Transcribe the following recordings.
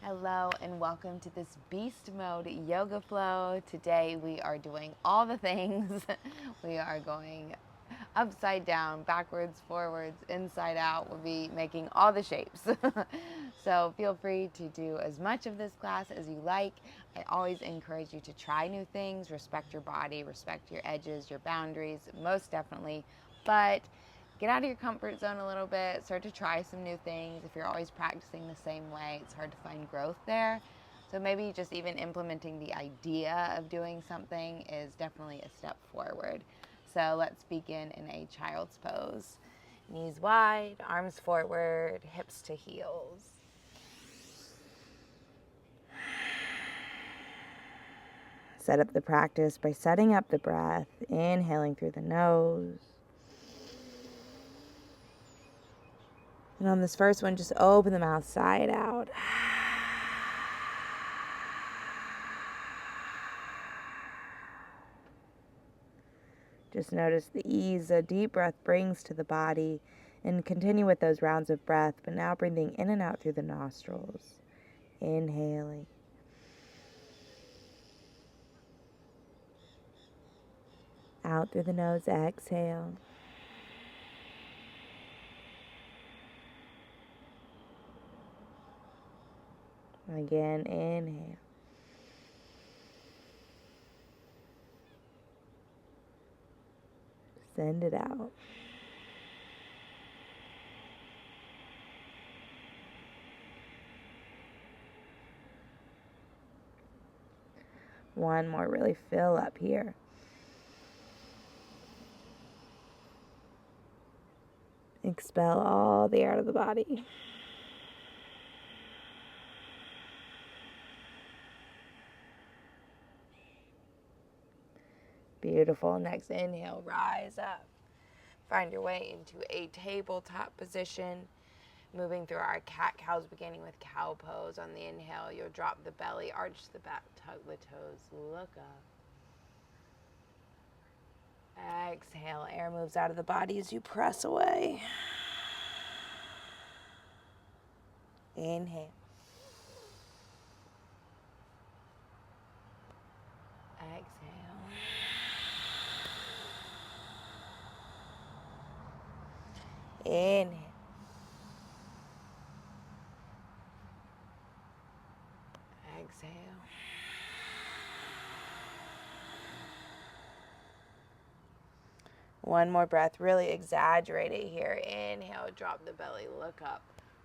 Hello and welcome to this beast mode yoga flow. Today we are doing all the things. We are going upside down, backwards, forwards, inside out. We'll be making all the shapes. So feel free to do as much of this class as you like. I always encourage you to try new things, respect your body, respect your edges, your boundaries, most definitely. But get out of your comfort zone a little bit, start to try some new things. If you're always practicing the same way, it's hard to find growth there. So maybe just even implementing the idea of doing something is definitely a step forward. So let's begin in a child's pose. Knees wide, arms forward, hips to heels. Set up the practice by setting up the breath, inhaling through the nose. And on this first one, just open the mouth side out. Just notice the ease a deep breath brings to the body, and continue with those rounds of breath, but now breathing in and out through the nostrils. Inhaling. Out through the nose, exhale. Again, inhale. Send it out. One more, really fill up here. Expel all the air out of the body. Beautiful. Next inhale, rise up. Find your way into a tabletop position. Moving through our cat-cows, beginning with cow pose. On the inhale, you'll drop the belly, arch the back, tug the toes, look up. Exhale, air moves out of the body as you press away. Inhale. Exhale. Inhale. Exhale. One more breath, really exaggerate it here. Inhale, drop the belly, look up.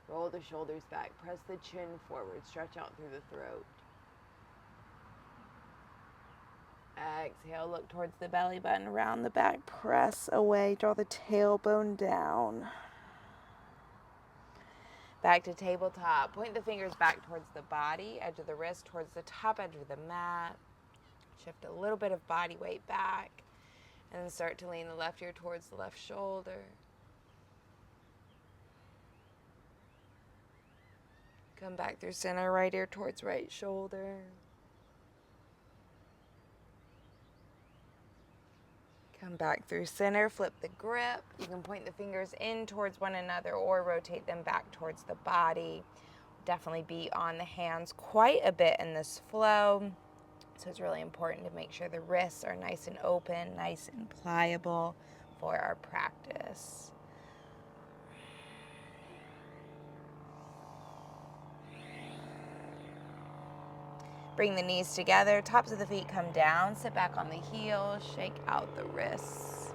Roll the shoulders back, press the chin forward, stretch out through the throat. Exhale, look towards the belly button, around the back, press away, draw the tailbone down. Back to tabletop. Point the fingers back towards the body, edge of the wrist towards the top edge of the mat. Shift a little bit of body weight back. And then start to lean the left ear towards the left shoulder. Come back through center, right ear towards right shoulder. Come back through center, flip the grip. You can point the fingers in towards one another or rotate them back towards the body. Definitely be on the hands quite a bit in this flow. So it's really important to make sure the wrists are nice and open, nice and pliable for our practice. Bring the knees together, tops of the feet come down, sit back on the heels, shake out the wrists.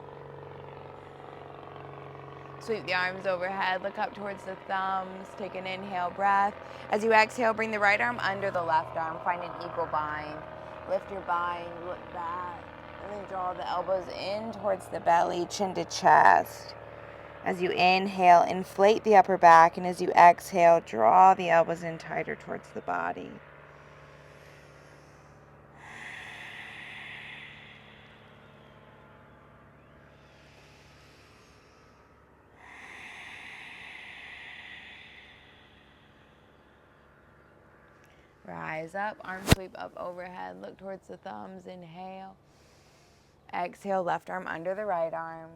Sweep the arms overhead, look up towards the thumbs, take an inhale breath. As you exhale, bring the right arm under the left arm, find an eagle bind. Lift your bind, look back, and then draw the elbows in towards the belly, chin to chest. As you inhale, inflate the upper back, and as you exhale, draw the elbows in tighter towards the body. Rise up, arm sweep up overhead, look towards the thumbs, inhale. Exhale, left arm under the right arm.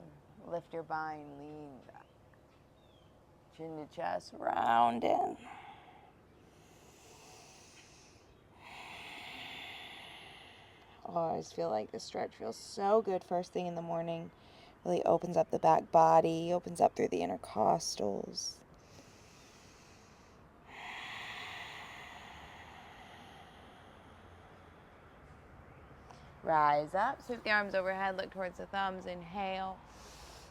Lift your bind, lean back. Chin to chest, round in. I just feel like this stretch feels so good first thing in the morning. Really opens up the back body, opens up through the intercostals. Rise up, sweep the arms overhead, look towards the thumbs, inhale.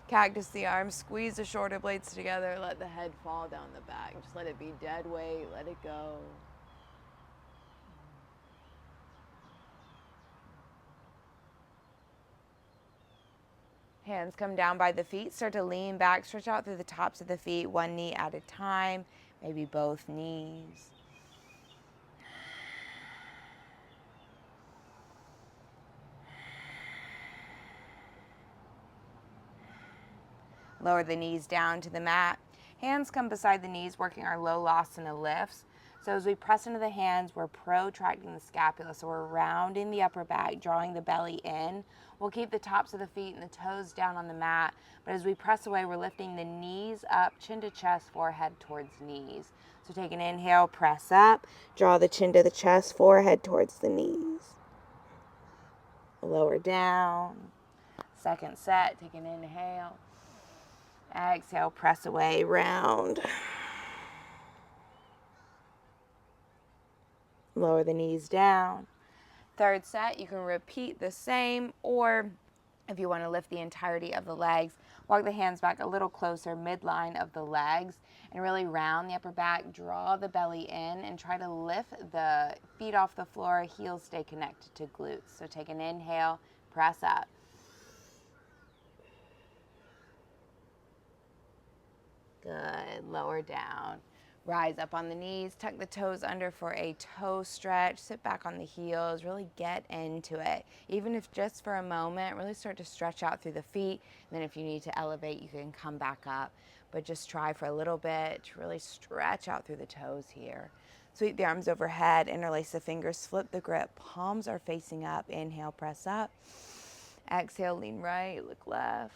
Cactus the arms, squeeze the shoulder blades together, let the head fall down the back. Just let it be dead weight, let it go. Hands come down by the feet, start to lean back, stretch out through the tops of the feet, one knee at a time, maybe both knees. Lower the knees down to the mat. Hands come beside the knees, working our low Lasana lifts. So as we press into the hands, we're protracting the scapula. So we're rounding the upper back, drawing the belly in. We'll keep the tops of the feet and the toes down on the mat. But as we press away, we're lifting the knees up, chin to chest, forehead towards knees. So take an inhale, press up, draw the chin to the chest, forehead towards the knees. Lower down. Second set, take an inhale. Exhale, press away, round. Lower the knees down. Third set, you can repeat the same, or if you want to lift the entirety of the legs, walk the hands back a little closer, midline of the legs, and really round the upper back, draw the belly in, and try to lift the feet off the floor, heels stay connected to glutes. So take an inhale, press up. Good, lower down. Rise up on the knees, tuck the toes under for a toe stretch, sit back on the heels, really get into it. Even if just for a moment, really start to stretch out through the feet. And then if you need to elevate, you can come back up. But just try for a little bit to really stretch out through the toes here. Sweep the arms overhead, interlace the fingers, flip the grip. Palms are facing up. Inhale, press up. Exhale, lean right, look left.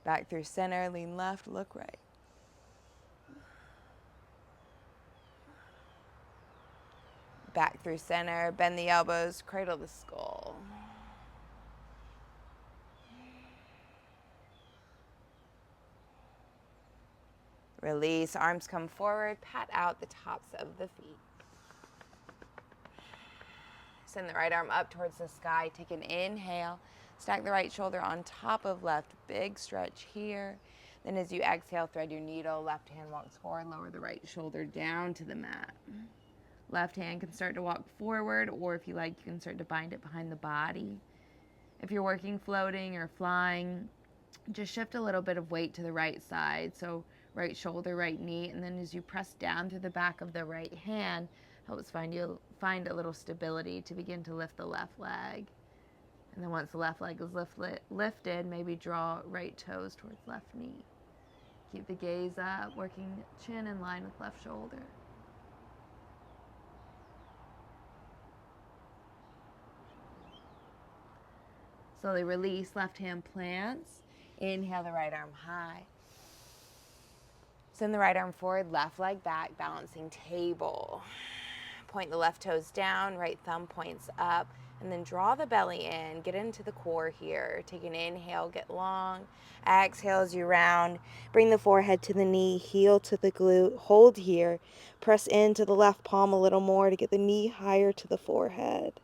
Back through center, lean left, look right. Back through center, bend the elbows, cradle the skull. Release, arms come forward, pat out the tops of the feet. Send the right arm up towards the sky, take an inhale. Stack the right shoulder on top of left, big stretch here. Then as you exhale, thread your needle, left hand walks forward, lower the right shoulder down to the mat. Left hand can start to walk forward, or if you like, you can start to bind it behind the body. If you're working floating or flying, just shift a little bit of weight to the right side. So right shoulder, right knee, and then as you press down through the back of the right hand, helps find a little stability to begin to lift the left leg. And then once the left leg is lifted, maybe draw right toes towards left knee. Keep the gaze up, working chin in line with left shoulder. Slowly release, left hand plants. Inhale the right arm high. Send the right arm forward, left leg back, balancing table. Point the left toes down, right thumb points up, and then draw the belly in, get into the core here. Take an inhale, get long. Exhale as you round. Bring the forehead to the knee, heel to the glute, hold here. Press into the left palm a little more to get the knee higher to the forehead.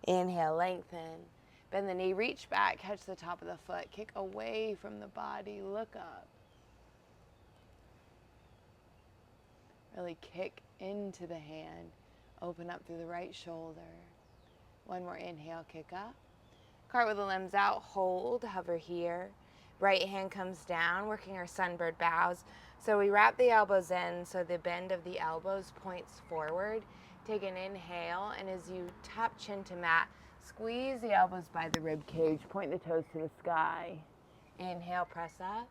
Inhale, lengthen. Bend the knee, reach back, catch the top of the foot, kick away from the body, look up. Really kick into the hand, open up through the right shoulder. One more inhale, kick up. Cartwheel the limbs out, hold, hover here. Right hand comes down, working our sunbird bows. So we wrap the elbows in so the bend of the elbows points forward. Take an inhale, and as you tap chin to mat, squeeze the elbows by the rib cage, point the toes to the sky. Inhale, press up.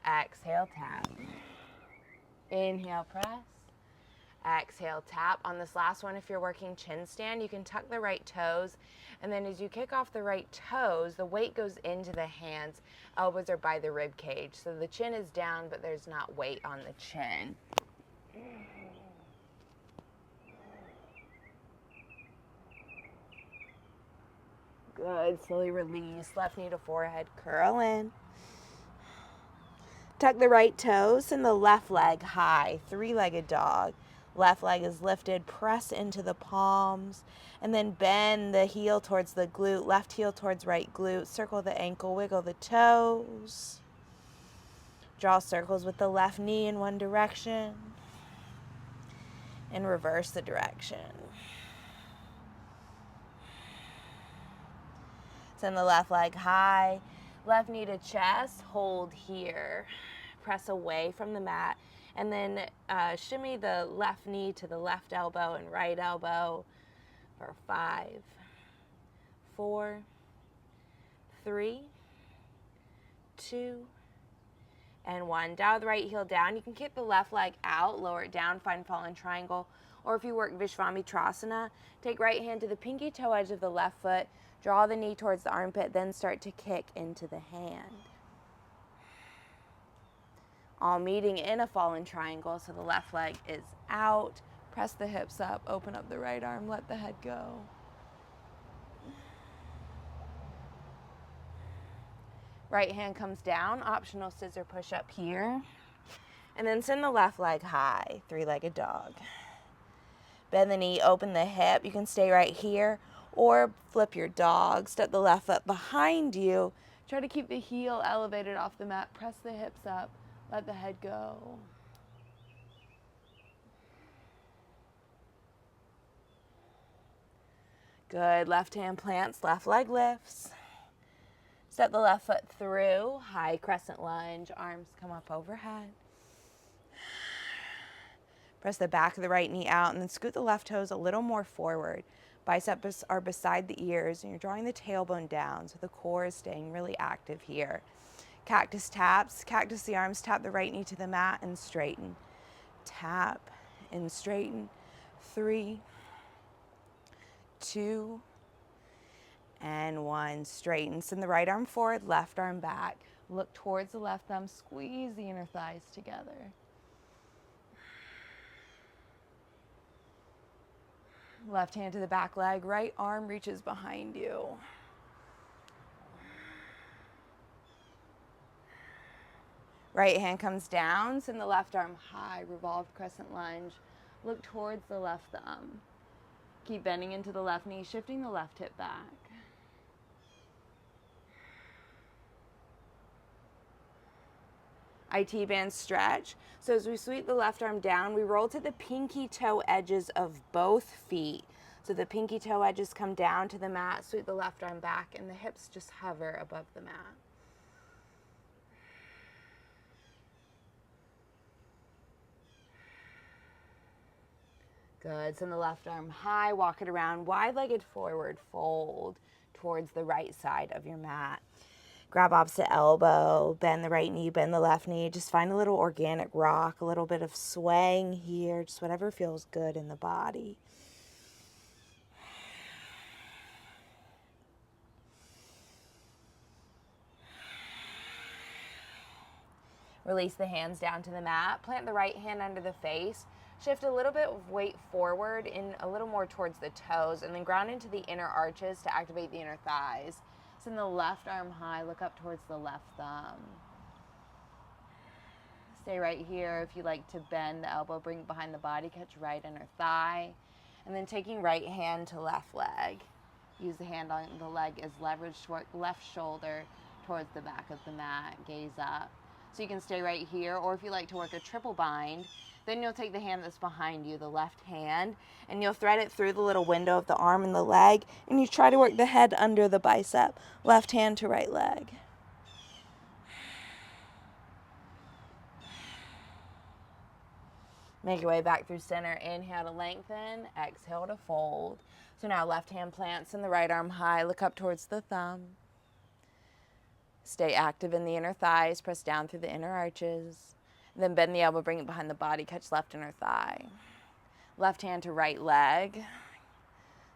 Exhale, tap. Inhale, press. Exhale, tap. On this last one, if you're working chin stand, you can tuck the right toes. And then as you kick off the right toes, the weight goes into the hands. Elbows are by the rib cage. So the chin is down, but there's not weight on the chin. Good. Slowly release. Left knee to forehead. Curl in. Tuck the right toes and the left leg high. Three-legged dog. Left leg is lifted. Press into the palms. And then bend the heel towards the glute. Left heel towards right glute. Circle the ankle. Wiggle the toes. Draw circles with the left knee in one direction. And reverse the direction. Send the left leg high. Left knee to chest. Hold here. Press away from the mat. And then shimmy the left knee to the left elbow and right elbow for 5, 4, 3, 2, and 1. Dial the right heel down. You can kick the left leg out, lower it down, find fallen triangle. Or if you work Vishvamitrasana, take right hand to the pinky toe edge of the left foot, draw the knee towards the armpit, then start to kick into the hand. All meeting in a fallen triangle, so the left leg is out. Press the hips up, open up the right arm, let the head go. Right hand comes down, optional scissor push up here. And then send the left leg high, three-legged dog. Bend the knee, open the hip. You can stay right here or flip your dog. Step the left foot behind you. Try to keep the heel elevated off the mat. Press the hips up, let the head go. Good, left hand plants, left leg lifts. Step the left foot through, high crescent lunge, arms come up overhead. Press the back of the right knee out and then scoot the left toes a little more forward. Biceps are beside the ears and you're drawing the tailbone down so the core is staying really active here. Cactus taps, cactus the arms, tap the right knee to the mat and straighten. Tap and straighten. 3, 2, and 1. Straighten. Send the right arm forward, left arm back. Look towards the left thumb, squeeze the inner thighs together. Left hand to the back leg, right arm reaches behind you. Right hand comes down, send the left arm high, revolved crescent lunge. Look towards the left thumb. Keep bending into the left knee, shifting the left hip back. IT band stretch. So as we sweep the left arm down, we roll to the pinky toe edges of both feet. So the pinky toe edges come down to the mat, sweep the left arm back, and the hips just hover above the mat. Good. Send the left arm high, walk it around, wide-legged forward fold towards the right side of your mat. Grab opposite elbow, bend the right knee, bend the left knee. Just find a little organic rock, a little bit of swaying here, just whatever feels good in the body. Release the hands down to the mat. Plant the right hand under the face. Shift a little bit of weight forward in a little more towards the toes, and then ground into the inner arches to activate the inner thighs. Send the left arm high, look up towards the left thumb. Stay right here. If you like to bend the elbow, bring it behind the body, catch right inner thigh. And then taking right hand to left leg. Use the hand on the leg as leverage toward left shoulder towards the back of the mat. Gaze up. So you can stay right here, or if you like to work a triple bind, then you'll take the hand that's behind you, the left hand, and you'll thread it through the little window of the arm and the leg, and you try to work the head under the bicep, left hand to right leg. Make your way back through center. Inhale to lengthen, exhale to fold. So now left hand plants and the right arm high, look up towards the thumb. Stay active in the inner thighs, press down through the inner arches. Then bend the elbow, bring it behind the body, catch left inner thigh. Left hand to right leg.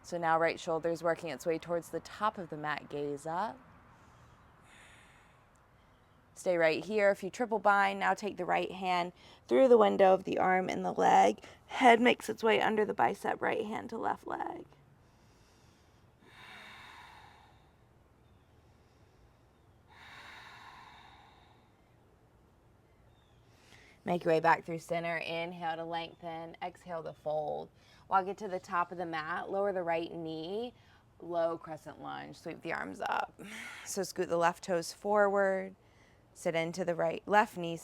So now right shoulder is working its way towards the top of the mat, gaze up. Stay right here. If you triple bind, now take the right hand through the window of the arm and the leg. Head makes its way under the bicep, right hand to left leg. Make your way back through center. Inhale to lengthen. Exhale to fold. Walk it to the top of the mat. Lower the right knee. Low crescent lunge. Sweep the arms up. So scoot the left toes forward. Sit into the left knee,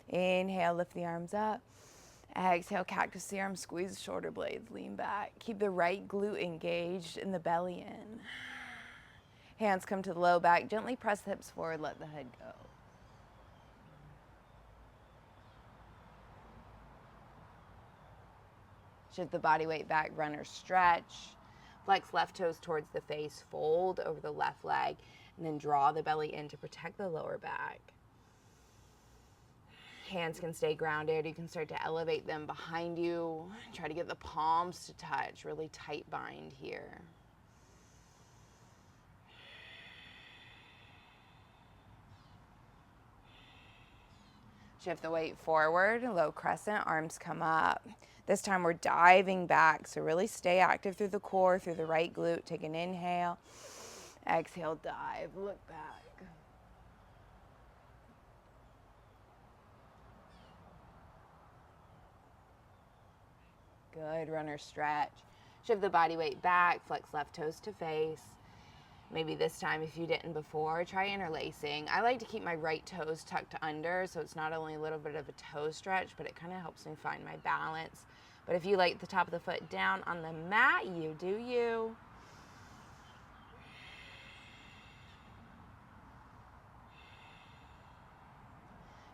Inhale, lift the arms up. Exhale, cactus the arms, squeeze the shoulder blades, lean back. Keep the right glute engaged and the belly in. Hands come to the low back. Gently press the hips forward, let the head go. Shift the body weight back, runner stretch. Flex left toes towards the face, fold over the left leg, and then draw the belly in to protect the lower back. Hands can stay grounded. You can start to elevate them behind you. Try to get the palms to touch. Really tight bind here. Shift the weight forward, low crescent, arms come up. This time we're diving back, so really stay active through the core, through the right glute. Take an inhale. Exhale, dive, look back. Good, runner stretch. Shift the body weight back, flex left toes to face. Maybe this time, if you didn't before, try interlacing. I like to keep my right toes tucked under, so it's not only a little bit of a toe stretch, but it kind of helps me find my balance. But if you like the top of the foot down on the mat, you do you.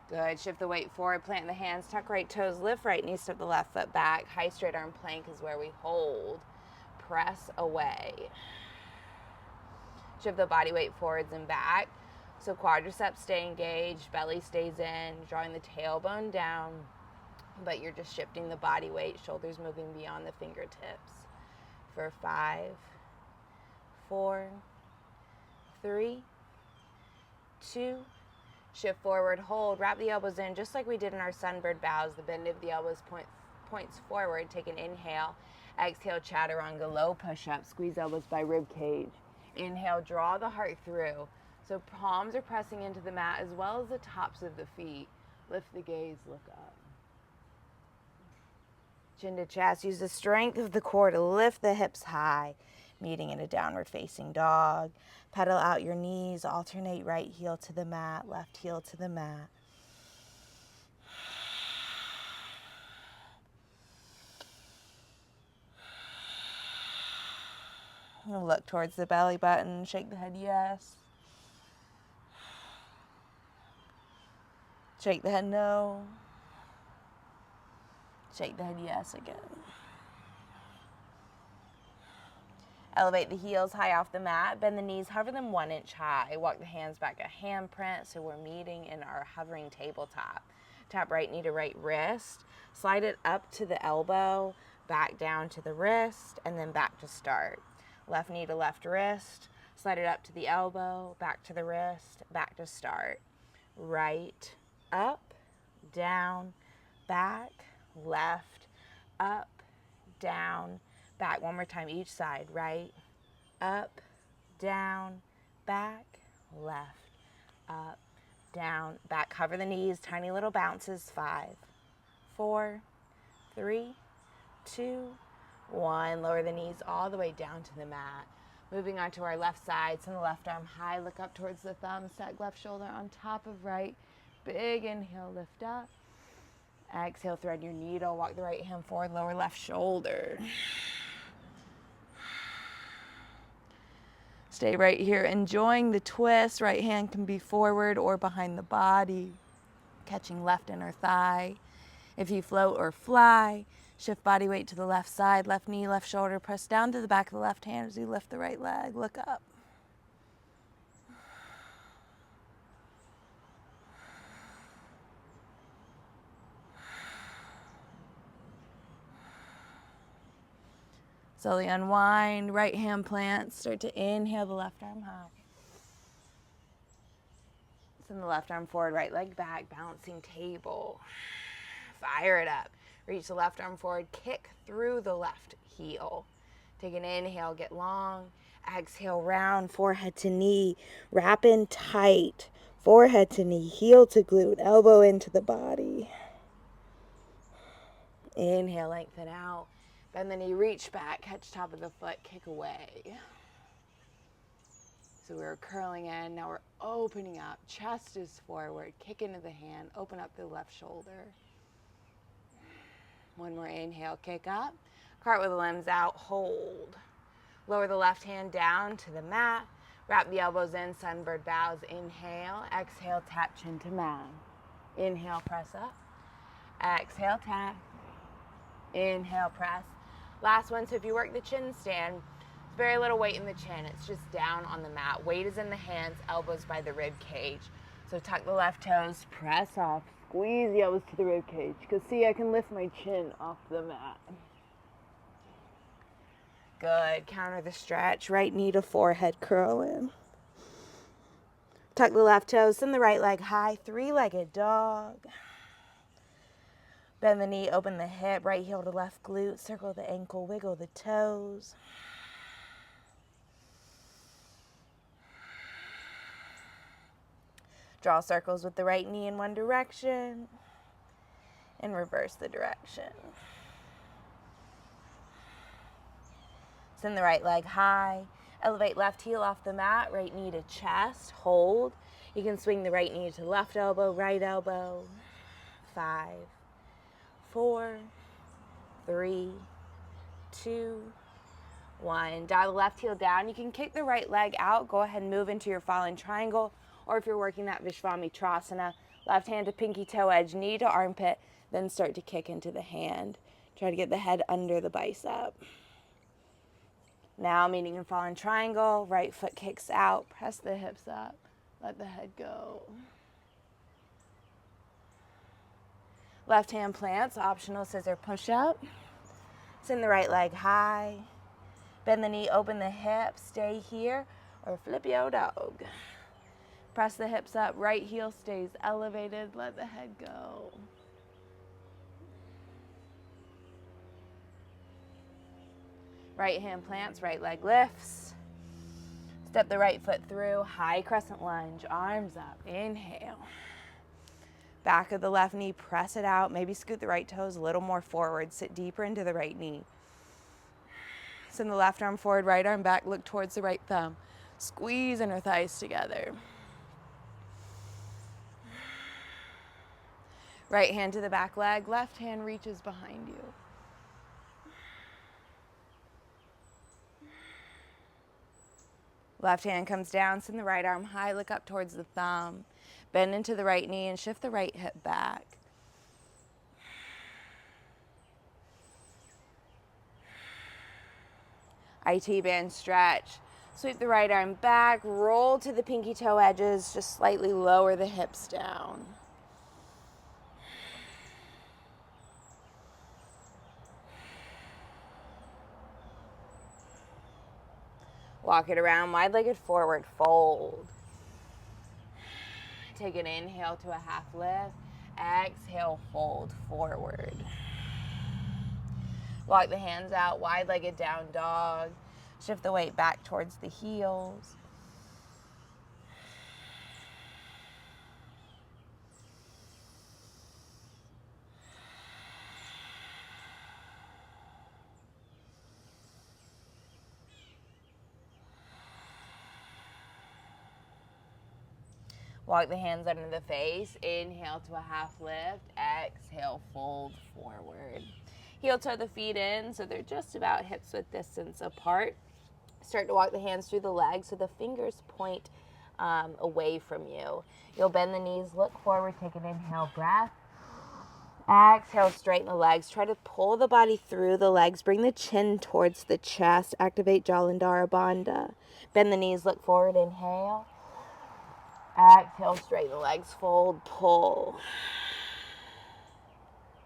Good. Shift the weight forward, plant the hands, tuck right toes, lift right knee, step the left foot back. High straight arm plank is where we hold. Press away. Shift the body weight forwards and back. So quadriceps stay engaged, belly stays in, drawing the tailbone down, but you're just shifting the body weight, shoulders moving beyond the fingertips. For 5, 4, 3, 2, shift forward, hold, wrap the elbows in just like we did in our sunbird bows. The bend of the elbows points forward. Take an inhale. Exhale, chaturanga, low push-up. Squeeze elbows by rib cage. Inhale, draw the heart through. So palms are pressing into the mat as well as the tops of the feet. Lift the gaze, look up. Chin to chest. Use the strength of the core to lift the hips high, meeting in a downward facing dog. Pedal out your knees. Alternate right heel to the mat, left heel to the mat. Look towards the belly button. Shake the head yes. Shake the head no. Shake the head yes again. Elevate the heels high off the mat. Bend the knees, hover them 1 inch high. Walk the hands back a handprint so we're meeting in our hovering tabletop. Tap right knee to right wrist. Slide it up to the elbow, back down to the wrist, and then back to start. Left knee to left wrist. Slide it up to the elbow, back to the wrist, back to start. Right, up, down, back, left, up, down, back. One more time each side. Right, up, down, back, left, up, down, back. Cover the knees, tiny little bounces. 5, 4, 3, 2, 1. Lower the knees all the way down to the mat. Moving on to our left side. Send the left arm high. Look up towards the thumb. Stack left shoulder on top of right. Big inhale, lift up. Exhale, thread your needle. Walk the right hand forward. Lower left shoulder. Stay right here, enjoying the twist. Right hand can be forward or behind the body. Catching left inner thigh. If you float or fly, shift body weight to the left side, left knee, left shoulder. Press down to the back of the left hand as you lift the right leg. Look up. Slowly unwind, right hand plant. Start to inhale the left arm high. Send the left arm forward, right leg back, balancing table. Fire it up. Reach the left arm forward, kick through the left heel. Take an inhale, get long. Exhale, round, forehead to knee. Wrap in tight. Forehead to knee, heel to glute, elbow into the body. Inhale, lengthen out. Bend the knee, reach back, catch top of the foot, kick away. So we're curling in, now we're opening up. Chest is forward, kick into the hand, open up the left shoulder. One more inhale, kick up. Cartwheel the limbs out, hold. Lower the left hand down to the mat. Wrap the elbows in, sunbird bows. Inhale, exhale, tap chin to mat. Inhale, press up. Exhale, tap. Inhale, press. Last one, so if you work the chin stand, very little weight in the chin. It's just down on the mat. Weight is in the hands, elbows by the rib cage. So tuck the left toes, press off, squeeze the elbows to the rib cage. Because see, I can lift my chin off the mat. Good. Counter the stretch. Right knee to forehead, curl in. Tuck the left toes, send the right leg high, three-legged dog. Bend the knee, open the hip, right heel to left glute, circle the ankle, wiggle the toes. Draw circles with the right knee in one direction and reverse the direction. Send the right leg high. Elevate left heel off the mat, right knee to chest, hold. You can swing the right knee to left elbow, right elbow. 5, 4, 3, 2, 1. Dial the left heel down. You can kick the right leg out. Go ahead and move into your fallen triangle. Or if you're working that Vishvamitrasana, left hand to pinky toe edge, knee to armpit, then start to kick into the hand. Try to get the head under the bicep. Now, meeting in fallen triangle, right foot kicks out, press the hips up, let the head go. Left hand plants, optional scissor push-up. Send the right leg high. Bend the knee, open the hip, stay here, or flip yo dog. Press the hips up, right heel stays elevated, let the head go. Right hand plants, right leg lifts. Step the right foot through, high crescent lunge, arms up, inhale. Back of the left knee, press it out, maybe scoot the right toes a little more forward, sit deeper into the right knee. Send the left arm forward, right arm back, look towards the right thumb. Squeeze inner thighs together. Right hand to the back leg, left hand reaches behind you. Left hand comes down, send the right arm high, look up towards the thumb. Bend into the right knee and shift the right hip back. IT band stretch. Sweep the right arm back, roll to the pinky toe edges, just slightly lower the hips down. Walk it around, wide-legged forward fold. Take an inhale to a half lift. Exhale, fold forward. Walk the hands out, wide-legged down dog. Shift the weight back towards the heels. Walk the hands under the face. Inhale to a half lift. Exhale, fold forward. Heel toe the feet in so they're just about hips width distance apart. Start to walk the hands through the legs so the fingers point away from you. You'll bend the knees, look forward, take an inhale breath. Exhale, straighten the legs. Try to pull the body through the legs. Bring the chin towards the chest. Activate Jalandhara Bandha. Bend the knees, look forward, inhale. Exhale, straighten the legs, fold, pull.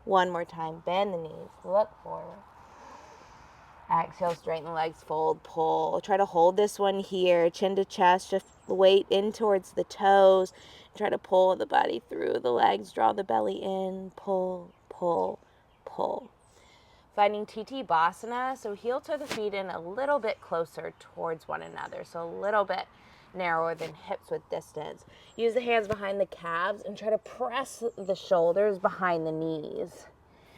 One more time, bend the knees, look forward. Exhale, straighten the legs, fold, pull. Try to hold this one here, chin to chest, shift the weight in towards the toes. Try to pull the body through the legs, draw the belly in, pull, pull, pull. Finding TT Basana, so heel toe the feet in a little bit closer towards one another. So a little bit narrower than hips with distance. Use the hands behind the calves and try to press the shoulders behind the knees.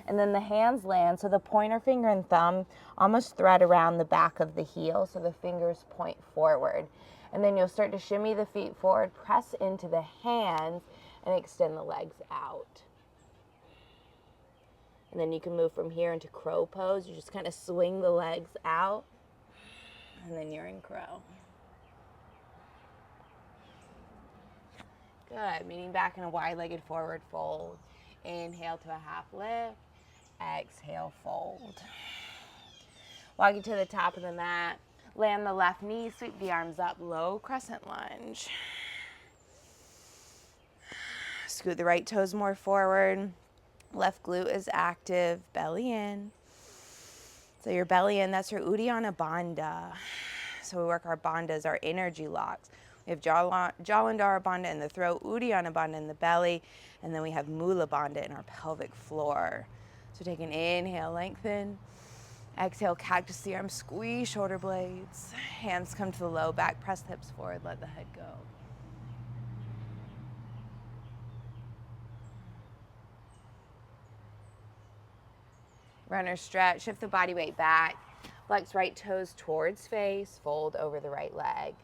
And then the hands land, so the pointer finger and thumb almost thread around the back of the heel, so the fingers point forward. And then you'll start to shimmy the feet forward, press into the hands, and extend the legs out. And then you can move from here into crow pose. You just kind of swing the legs out, and then you're in crow. Good. Leaning back in a wide-legged forward fold. Inhale to a half lift. Exhale, fold. Walking to the top of the mat. Land the left knee, sweep the arms up, low crescent lunge. Scoot the right toes more forward. Left glute is active, belly in. So your belly in, that's your Uddiyana Bandha. So we work our bandhas, our energy locks. We have Jalandhara Bandha in the throat, Uddiyana Bandha in the belly, and then we have Mula Bandha in our pelvic floor. So take an inhale, lengthen. Exhale, cactus the arms, squeeze shoulder blades. Hands come to the low back, press the hips forward, let the head go. Runner stretch, shift the body weight back. Flex right toes towards face, fold over the right leg.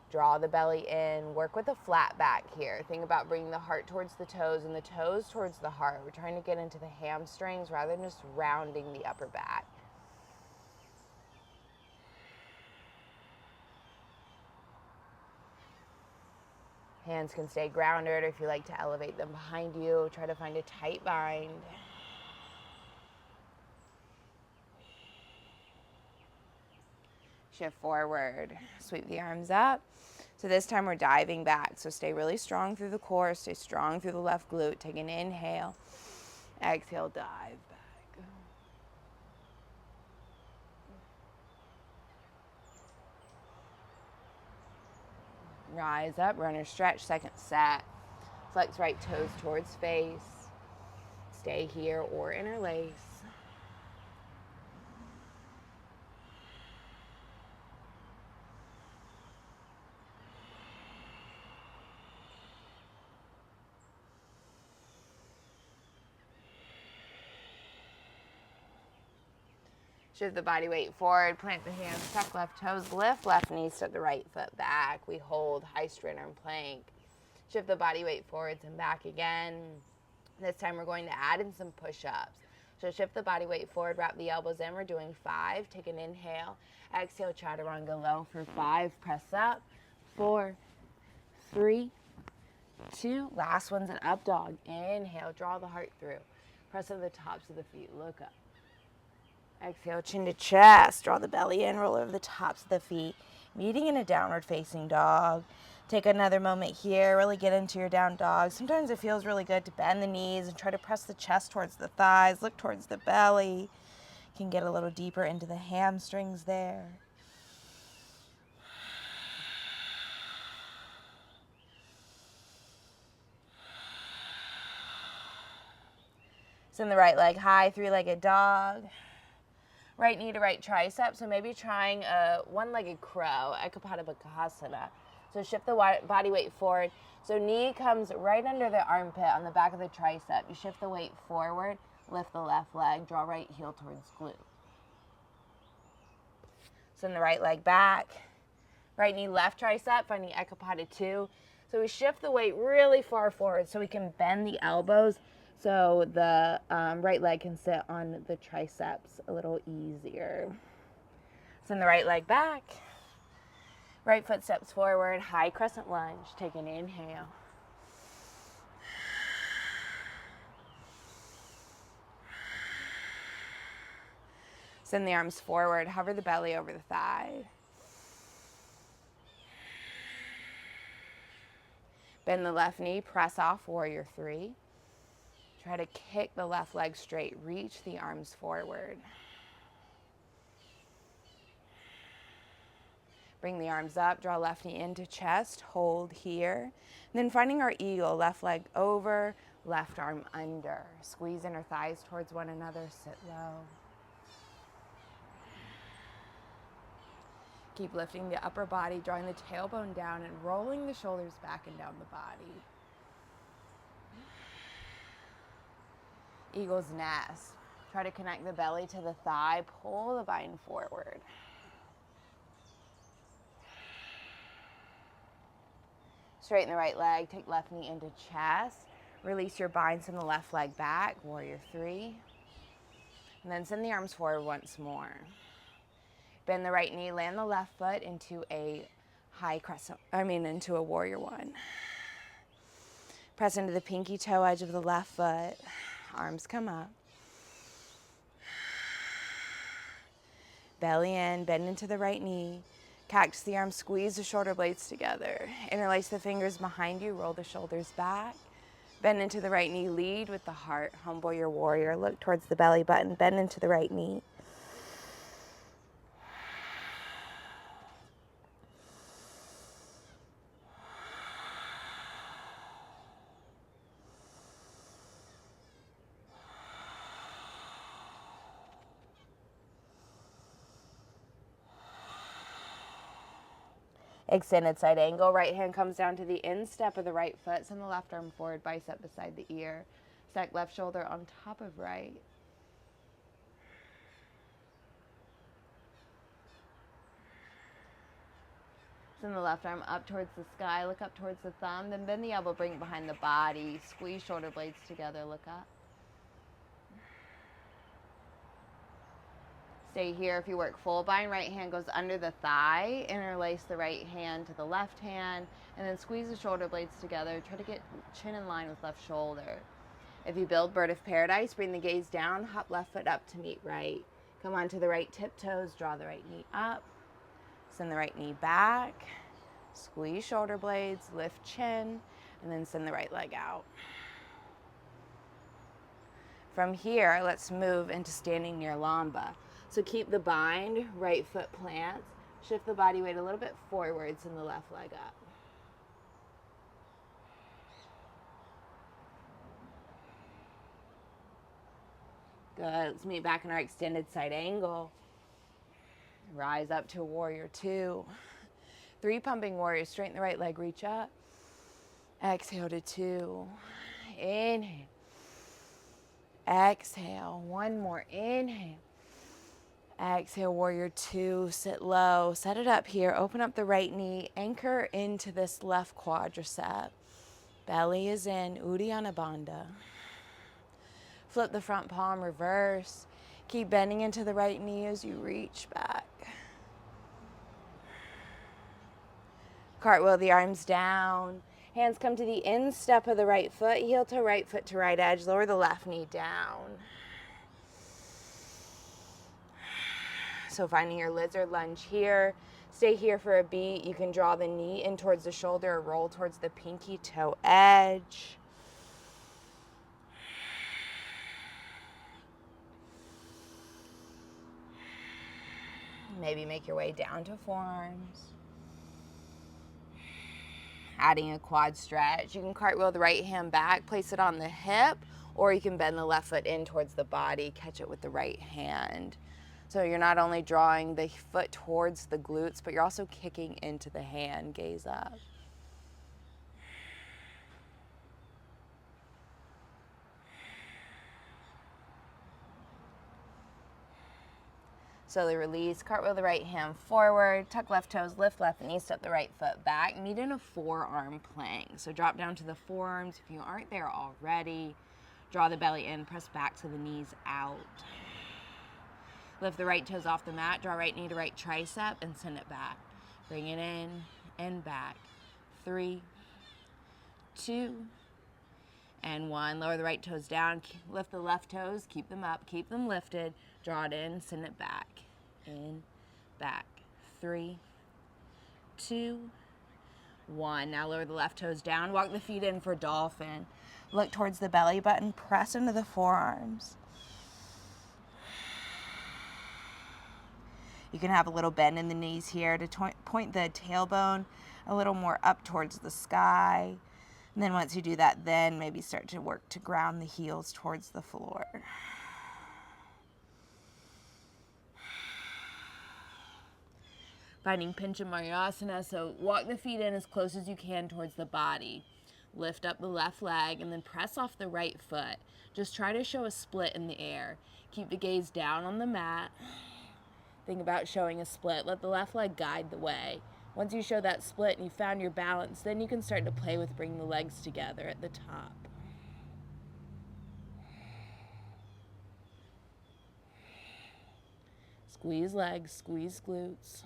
Draw the belly in, work with a flat back here. Think about bringing the heart towards the toes and the toes towards the heart. We're trying to get into the hamstrings rather than just rounding the upper back. Hands can stay grounded, or if you like to elevate them behind you, try to find a tight bind. Shift forward, sweep the arms up. So this time we're diving back. So stay really strong through the core, stay strong through the left glute. Take an inhale, exhale, dive back. Rise up, runner stretch, second set. Flex right toes towards face. Stay here or interlace. Shift the body weight forward, plant the hands, tuck left toes, lift left knees, step the right foot back. We hold high straight arm plank. Shift the body weight forwards and back again. This time we're going to add in some push-ups. So shift the body weight forward, wrap the elbows in. We're doing 5. Take an inhale. Exhale, chaturanga low for 5. Press up. 4, 3, 2. Last one's an up dog. Inhale, draw the heart through. Press to the tops of the feet, look up. Exhale, chin to chest. Draw the belly in, roll over the tops of the feet. Meeting in a downward facing dog. Take another moment here, really get into your down dog. Sometimes it feels really good to bend the knees and try to press the chest towards the thighs, look towards the belly. You can get a little deeper into the hamstrings there. Send the right leg high, 3-legged dog. Right knee to right tricep, so maybe trying a one-legged crow, Ekapada Bakasana. So shift the body weight forward. So knee comes right under the armpit on the back of the tricep. You shift the weight forward, lift the left leg, draw right heel towards glute. Send the right leg back. Right knee, left tricep, finding Ekapada 2. So we shift the weight really far forward so we can bend the elbows so the right leg can sit on the triceps a little easier. Send the right leg back. Right foot steps forward, high crescent lunge. Take an inhale. Send the arms forward, hover the belly over the thigh. Bend the left knee, press off, warrior 3. Try to kick the left leg straight, reach the arms forward. Bring the arms up, draw left knee into chest, hold here. And then finding our eagle, left leg over, left arm under. Squeeze inner thighs towards one another, sit low. Keep lifting the upper body, drawing the tailbone down and rolling the shoulders back and down the body. Eagle's nest. Try to connect the belly to the thigh, pull the bind forward. Straighten the right leg, take left knee into chest. Release your bind, send the left leg back, warrior 3. And then send the arms forward once more. Bend the right knee, land the left foot into a into a warrior 1. Press into the pinky toe edge of the left foot. Arms come up. Belly in, bend into the right knee. Cactus the arms, squeeze the shoulder blades together. Interlace the fingers behind you, roll the shoulders back. Bend into the right knee, lead with the heart. Humble your warrior, look towards the belly button, bend into the right knee. Extended side angle, right hand comes down to the instep of the right foot, send the left arm forward, bicep beside the ear. Stack left shoulder on top of right. Send the left arm up towards the sky, look up towards the thumb, then bend the elbow, bring it behind the body, squeeze shoulder blades together, look up. Stay here. If you work full bind, right hand goes under the thigh, interlace the right hand to the left hand, and then squeeze the shoulder blades together. Try to get chin in line with left shoulder. If you build bird of paradise, bring the gaze down, hop left foot up to meet right. Come onto the right tiptoes, draw the right knee up, send the right knee back, squeeze shoulder blades, lift chin, and then send the right leg out. From here, let's move into standing near lamba. So keep the bind, right foot plants, shift the body weight a little bit forwards and the left leg up. Good, let's meet back in our extended side angle. Rise up to warrior 2. 3 pumping warriors, straighten the right leg, reach up. Exhale to 2. Inhale. Exhale, 1 more, inhale. Exhale, warrior 2, sit low, set it up here, open up the right knee, anchor into this left quadricep. Belly is in, Uddiyana Bandha. Flip the front palm, reverse. Keep bending into the right knee as you reach back. Cartwheel the arms down. Hands come to the instep of the right foot, heel to right edge, lower the left knee down. So finding your lizard lunge here. Stay here for a beat. You can draw the knee in towards the shoulder or roll towards the pinky toe edge. Maybe make your way down to forearms. Adding a quad stretch. You can cartwheel the right hand back, place it on the hip, or you can bend the left foot in towards the body, catch it with the right hand. So you're not only drawing the foot towards the glutes, but you're also kicking into the hand, gaze up. Slowly release, cartwheel the right hand forward, tuck left toes, lift left knee, step the right foot back, meet in a forearm plank. So drop down to the forearms if you aren't there already. Draw the belly in, press back to the knees out. Lift the right toes off the mat, draw right knee to right tricep and send it back. Bring it in and back. 3, 2, and 1. Lower the right toes down, lift the left toes, keep them up, keep them lifted. Draw it in, send it back. In, back. 3, 2, 1. Now lower the left toes down, walk the feet in for dolphin. Look towards the belly button, press into the forearms. You can have a little bend in the knees here to point the tailbone a little more up towards the sky. And then once you do that, then maybe start to work to ground the heels towards the floor. Finding Pinchamayasana, so walk the feet in as close as you can towards the body. Lift up the left leg and then press off the right foot. Just try to show a split in the air. Keep the gaze down on the mat. Think about showing a split. Let the left leg guide the way. Once you show that split and you found your balance, then you can start to play with bringing the legs together at the top. Squeeze legs, squeeze glutes.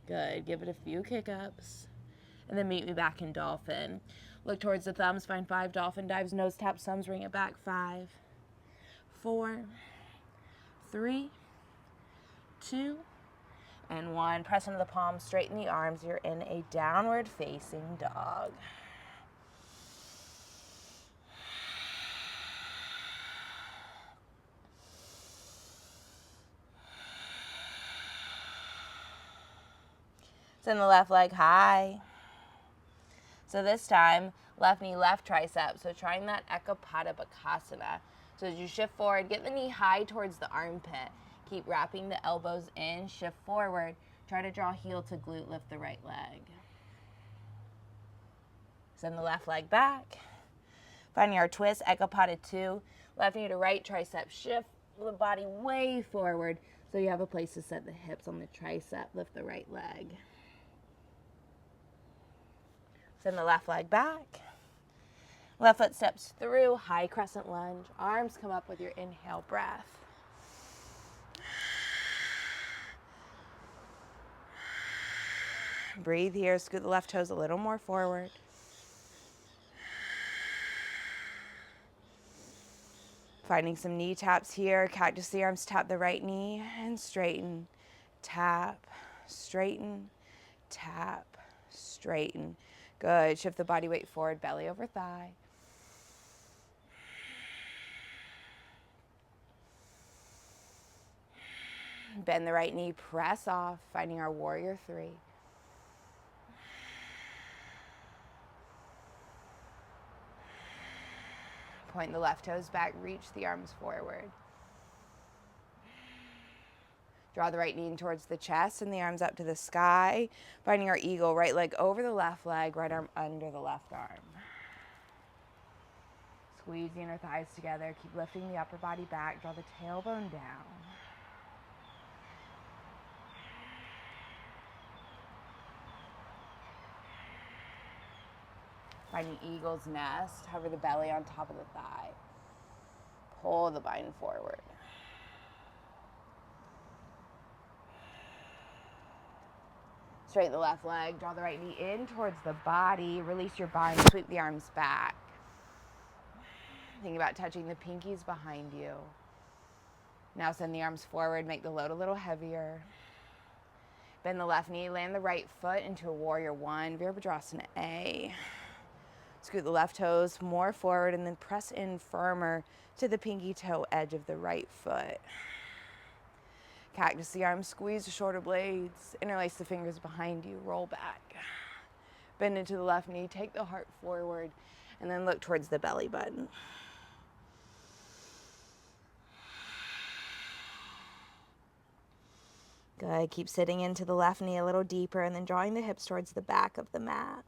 Good. Give it a few kick-ups. And then meet me back in dolphin. Look towards the thumbs, find 5 dolphin dives, nose tap thumbs, bring it back. 5, 4, 3, 2, and 1. Press into the palms, straighten the arms. You're in a downward facing dog. Send the left leg high. So this time, left knee, left tricep. So trying that Ekapada Bakasana. So as you shift forward, get the knee high towards the armpit. Keep wrapping the elbows in, shift forward. Try to draw heel to glute, lift the right leg. Send the left leg back. Finding our twist, Ekapada 2. Left knee to right tricep, shift the body way forward so you have a place to set the hips on the tricep, lift the right leg. Send the left leg back. Left foot steps through, high crescent lunge. Arms come up with your inhale breath. Breathe here, scoot the left toes a little more forward. Finding some knee taps here. Cactus the arms, tap the right knee and straighten. Tap, straighten, tap, straighten. Good. Shift the body weight forward, belly over thigh. Bend the right knee, press off, finding our warrior 3. Point the left toes back, reach the arms forward. Draw the right knee in towards the chest and the arms up to the sky. Finding our eagle, right leg over the left leg, right arm under the left arm. Squeeze the inner thighs together. Keep lifting the upper body back. Draw the tailbone down. Finding eagle's nest. Hover the belly on top of the thigh. Pull the spine forward. Straighten the left leg. Draw the right knee in towards the body. Release your bind. Sweep the arms back. Think about touching the pinkies behind you. Now send the arms forward. Make the load a little heavier. Bend the left knee. Land the right foot into a warrior 1. Virabhadrasana A. Scoot the left toes more forward and then press in firmer to the pinky toe edge of the right foot. Cactus the arms, squeeze the shoulder blades, interlace the fingers behind you, roll back. Bend into the left knee, take the heart forward, and then look towards the belly button. Good, keep sitting into the left knee a little deeper and then drawing the hips towards the back of the mat.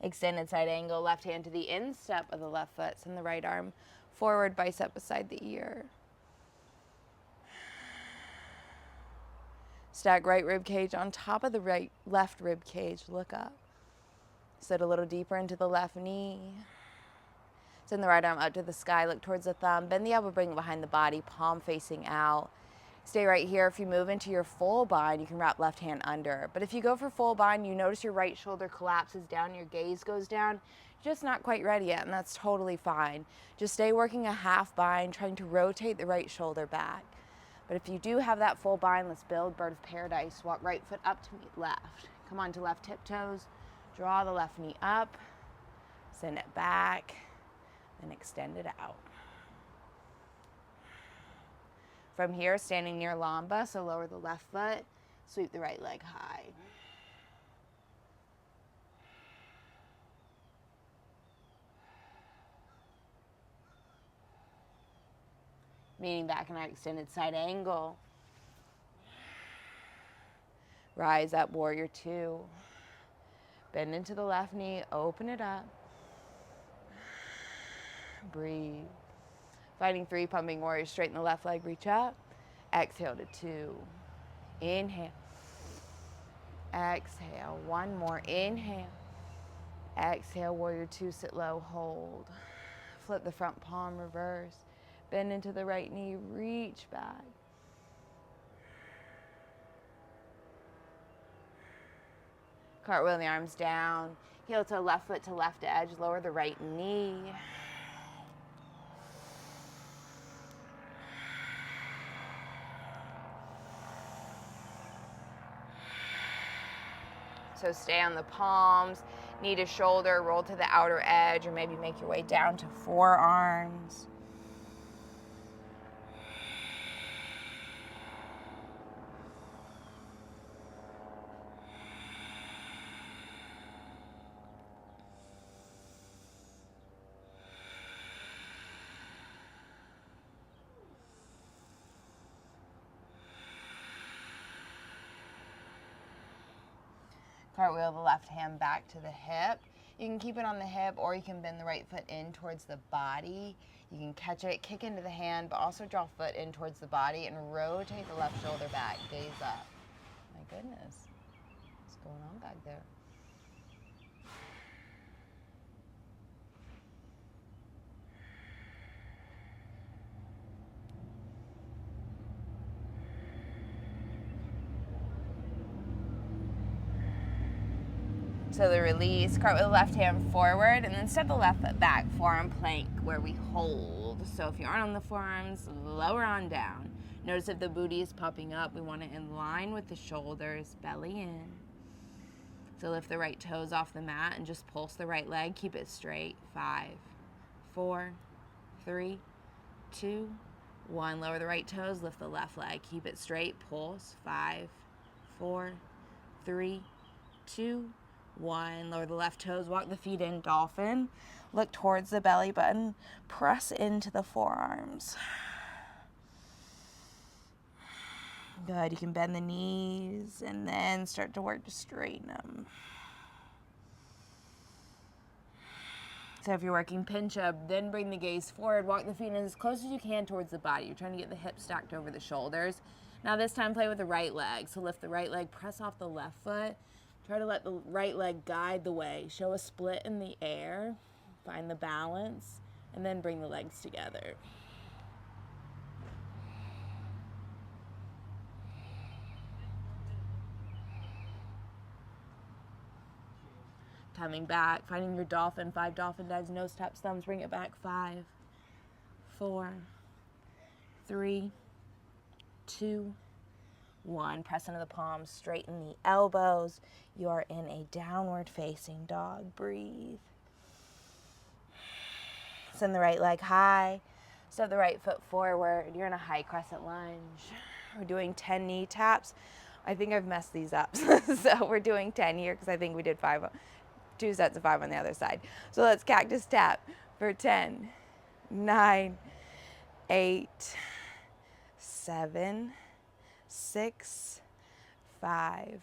Extended side angle, left hand to the instep of the left foot, send the right arm forward, bicep beside the ear. Stack right rib cage on top of the left rib cage, look up. Sit a little deeper into the left knee. Send the right arm up to the sky, look towards the thumb, bend the elbow, bring it behind the body, palm facing out. Stay right here. If you move into your full bind, you can wrap left hand under. But if you go for full bind, you notice your right shoulder collapses down, your gaze goes down, you're just not quite ready yet, and that's totally fine. Just stay working a half bind, trying to rotate the right shoulder back. But if you do have that full bind, let's build bird of paradise. Walk right foot up to meet left. Come on to left tiptoes. Draw the left knee up. Send it back. Then extend it out. From here, standing near Lamba, so lower the left foot, sweep the right leg high. Leaning back in our extended side angle. Rise up, warrior two. Bend into the left knee, open it up. Breathe. Fighting three, pumping warrior, straighten the left leg, reach up. Exhale to two. Inhale. Exhale. One more. Inhale. Exhale, warrior two, sit low, hold. Flip the front palm, reverse. Bend into the right knee, reach back. Cartwheel the arms down. Heel toe, left foot to left edge, lower the right knee. So stay on the palms, knee to shoulder, roll to the outer edge, or maybe make your way down to forearms. Cartwheel the left hand back to the hip. You can keep it on the hip, or you can bend the right foot in towards the body. You can catch it, kick into the hand, but also draw foot in towards the body and rotate the left shoulder back, gaze up. My goodness, what's going on back there? So the release, cartwheel the left hand forward, and then step the left foot back, forearm plank, where we hold. So if you aren't on the forearms, lower on down. Notice if the booty is popping up, we want it in line with the shoulders, belly in. So lift the right toes off the mat and just pulse the right leg, keep it straight. 5, 4, 3, 2, 1. Lower the right toes, lift the left leg, keep it straight, pulse. 5, 4, 3, 2, 1. Lower the left toes, walk the feet in, dolphin. Look towards the belly button, press into the forearms. Good, you can bend the knees and then start to work to straighten them. So if you're working pinch up, then bring the gaze forward, walk the feet in as close as you can towards the body. You're trying to get the hips stacked over the shoulders. Now this time play with the right leg. So lift the right leg, press off the left foot. Try to let the right leg guide the way. Show a split in the air. Find the balance, and then bring the legs together. Coming back, finding your dolphin. 5 dolphin dives, nose taps, thumbs. Bring it back. 5, 4, 3, 2, 1. Press into the palms, straighten the elbows. You are in a downward facing dog. Breathe. Send the right leg high. Step the right foot forward. You're in a high crescent lunge. We're doing 10 knee taps. I think I've messed these up. So we're doing 10 here because I think we did 2 sets of 5 on the other side. So let's cactus tap for 10, 9, 8, 7, 6, 5,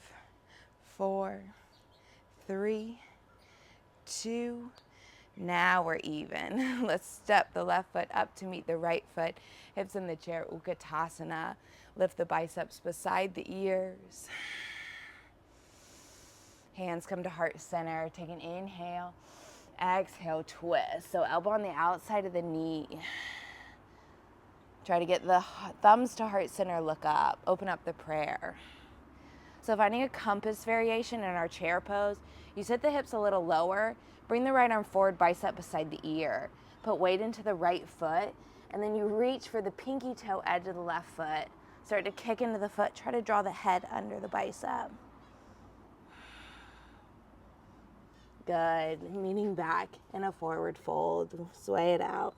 4, 3, 2. Now we're even. Let's step the left foot up to meet the right foot. Hips in the chair, Utkatasana. Lift the biceps beside the ears. Hands come to heart center. Take an inhale. Exhale, twist. So elbow on the outside of the knee. Try to get the thumbs to heart center, look up. Open up the prayer. So finding a compass variation in our chair pose, you sit the hips a little lower. Bring the right arm forward, bicep beside the ear. Put weight into the right foot, and then you reach for the pinky toe edge of the left foot. Start to kick into the foot. Try to draw the head under the bicep. Good. Leaning back in a forward fold. Sway it out.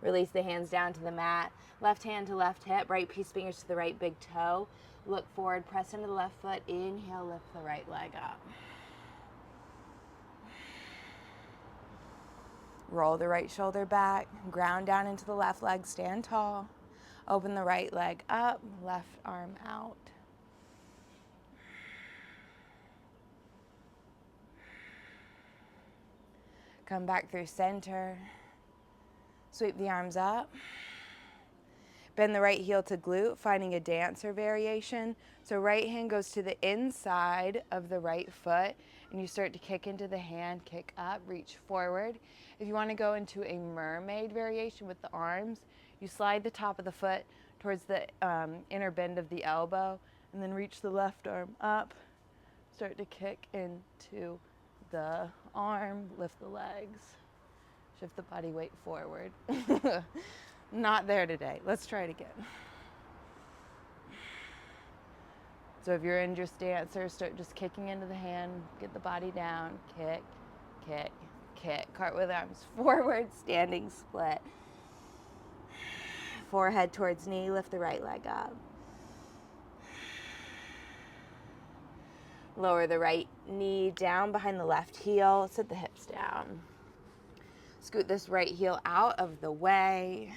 Release the hands down to the mat. Left hand to left hip, right peace fingers to the right big toe. Look forward, press into the left foot. Inhale, lift the right leg up. Roll the right shoulder back, ground down into the left leg, stand tall. Open the right leg up, left arm out. Come back through center. Sweep the arms up. Bend the right heel to glute, finding a dancer variation. So right hand goes to the inside of the right foot, and you start to kick into the hand, kick up, reach forward. If you want to go into a mermaid variation with the arms, you slide the top of the foot towards the inner bend of the elbow, and then reach the left arm up. Start to kick into the arm, lift the legs, shift the body weight forward. Not there today. Let's try it again. So if you're in your stancer, start just kicking into the hand, get the body down, kick, kick, kick. Cartwheel the arms forward, standing split. Forehead towards knee, lift the right leg up. Lower the right knee down behind the left heel, sit the hips down. Scoot this right heel out of the way.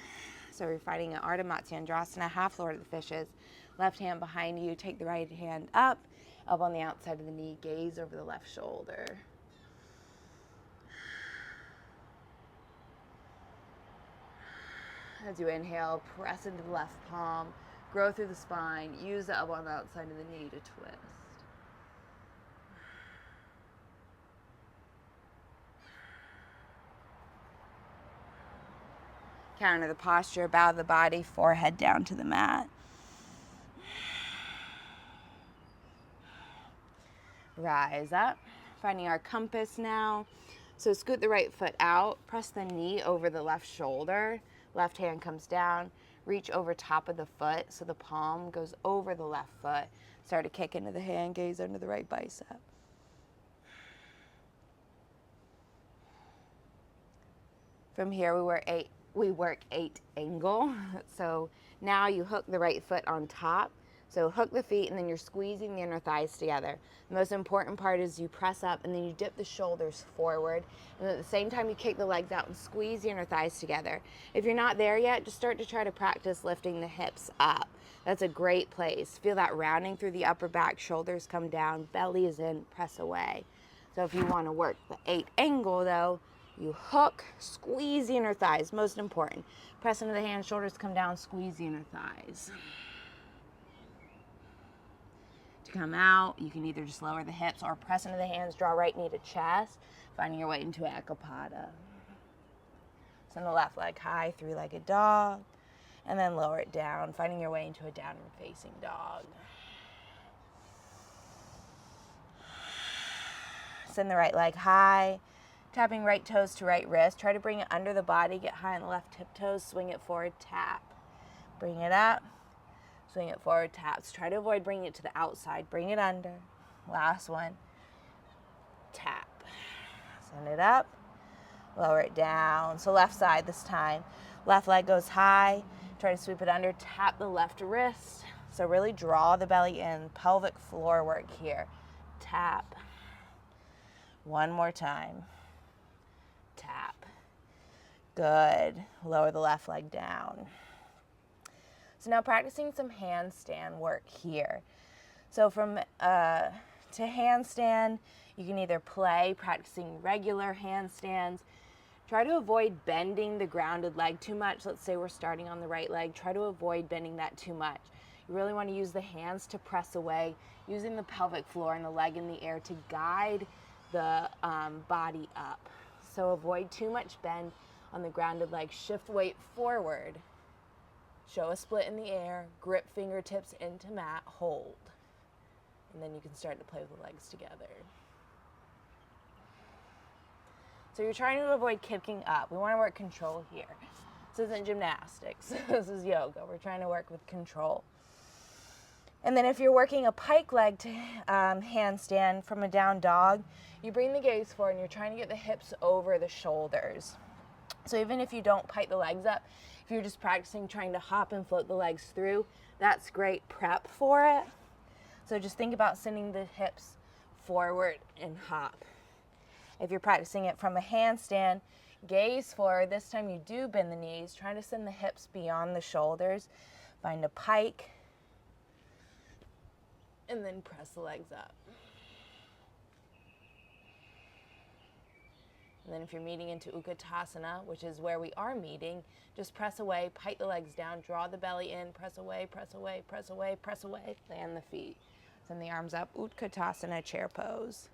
So we're finding an Ardha Matsyendrasana, half Lord of the Fishes. Left hand behind you, take the right hand up, elbow on the outside of the knee, gaze over the left shoulder. As you inhale, press into the left palm, grow through the spine, use the elbow on the outside of the knee to twist. Counter the posture, bow the body, forehead down to the mat. Rise up, finding our compass now. So scoot the right foot out, press the knee over the left shoulder, left hand comes down, reach over top of the foot so the palm goes over the left foot. Start to kick into the hand, gaze under the right bicep. From here we work 8 angle. So now you hook the right foot on top. So hook the feet and then you're squeezing the inner thighs together. The most important part is you press up and then you dip the shoulders forward. And at the same time you kick the legs out and squeeze the inner thighs together. If you're not there yet, just start to try to practice lifting the hips up. That's a great place. Feel that rounding through the upper back, shoulders come down, belly is in, press away. So if you want to work the 8 angle though, you hook, squeeze the inner thighs, most important. Press into the hands, shoulders come down, squeeze the inner thighs. To come out, you can either just lower the hips or press into the hands, draw right knee to chest, finding your way into Ekapada. Send the left leg high, 3-legged dog, and then lower it down, finding your way into a downward facing dog. Send the right leg high, tapping right toes to right wrist. Try to bring it under the body, get high on the left tip toes, swing it forward, tap. Bring it up, swing it forward, taps. Try to avoid bringing it to the outside. Bring it under. Last one. Tap. Send it up, lower it down. So left side this time. Left leg goes high. Try to sweep it under, tap the left wrist. So really draw the belly in, pelvic floor work here. Tap. One more time. Tap. Good. Lower the left leg down. So now practicing some handstand work here. So from to handstand, you can either play practicing regular handstands. Try to avoid bending the grounded leg too much. Let's say we're starting on the right leg. Try to avoid bending that too much. You really want to use the hands to press away, using the pelvic floor and the leg in the air to guide the body up. So avoid too much bend on the grounded leg. Shift weight forward. Show a split in the air. Grip fingertips into mat. Hold. And then you can start to play with the legs together. So you're trying to avoid kicking up. We want to work control here. This isn't gymnastics. This is yoga. We're trying to work with control. And then if you're working a pike leg to handstand from a down dog, you bring the gaze forward and you're trying to get the hips over the shoulders. So even if you don't pike the legs up, if you're just practicing trying to hop and float the legs through, that's great prep for it. So just think about sending the hips forward and hop. If you're practicing it from a handstand, gaze forward. This time you do bend the knees, trying to send the hips beyond the shoulders. Find a pike, and then press the legs up. And then if you're meeting into Utkatasana, which is where we are meeting, just press away, pike the legs down, draw the belly in, press away, press away, press away, press away, land the feet. Send the arms up, Utkatasana, chair pose.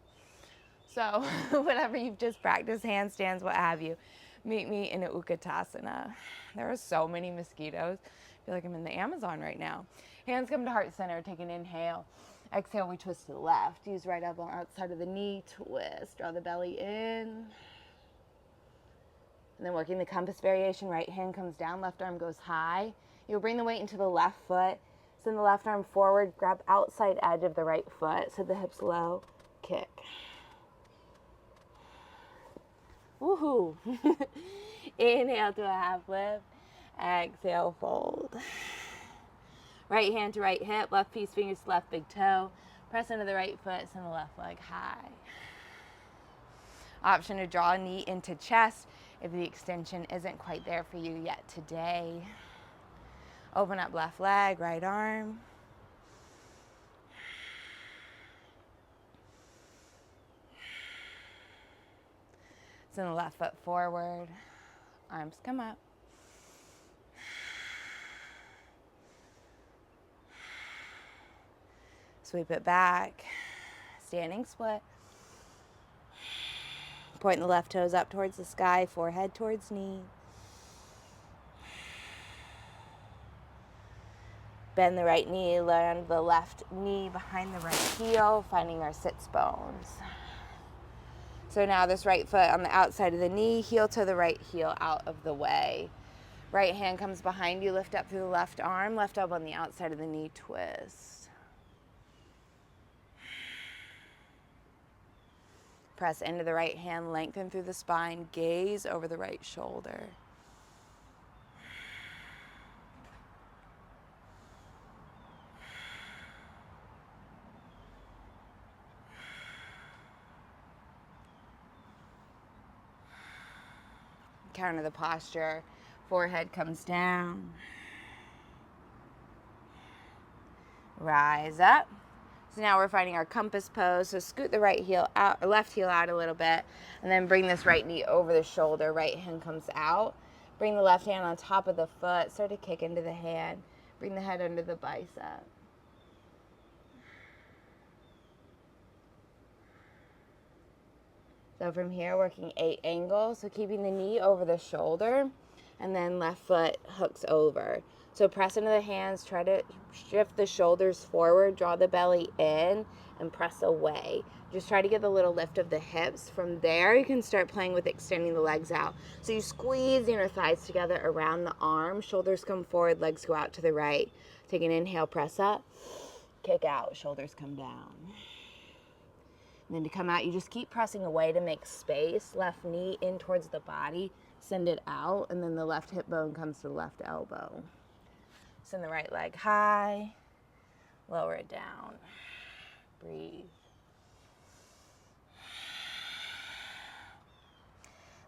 So whatever you've just practiced, handstands, what have you, meet me in a Utkatasana. There are so many mosquitoes. I feel like I'm in the Amazon right now. Hands come to heart center, take an inhale. Exhale, we twist to the left. Use right elbow outside of the knee, twist, draw the belly in. And then working the compass variation, right hand comes down, left arm goes high. You'll bring the weight into the left foot. Send the left arm forward, grab outside edge of the right foot, so the hips low, kick. Woohoo! Inhale to a half lift, exhale, fold. Right hand to right hip, left piece fingers to left big toe. Press into the right foot, send the left leg high. Option to draw a knee into chest if the extension isn't quite there for you yet today. Open up left leg, right arm. Send the left foot forward. Arms come up. Sweep it back. Standing split. Point the left toes up towards the sky, forehead towards knee. Bend the right knee, land the left knee behind the right heel, finding our sits bones. So now this right foot on the outside of the knee, heel to the right heel out of the way. Right hand comes behind you, lift up through the left arm, left elbow on the outside of the knee, twist. Press into the right hand, lengthen through the spine, gaze over the right shoulder. Counter the posture, forehead comes down. Rise up. So now we're finding our compass pose. So scoot the right heel out, or left heel out a little bit, and then bring this right knee over the shoulder. Right hand comes out. Bring the left hand on top of the foot. Start to kick into the hand. Bring the head under the bicep. So from here, working 8 angles. So keeping the knee over the shoulder, and then left foot hooks over. So press into the hands, try to shift the shoulders forward, draw the belly in, and press away. Just try to get the little lift of the hips. From there, you can start playing with extending the legs out. So you squeeze the inner thighs together around the arm, shoulders come forward, legs go out to the right. Take an inhale, press up, kick out, shoulders come down. And then to come out, you just keep pressing away to make space. Left knee in towards the body, send it out, and then the left hip bone comes to the left elbow. Send the right leg high, lower it down, breathe.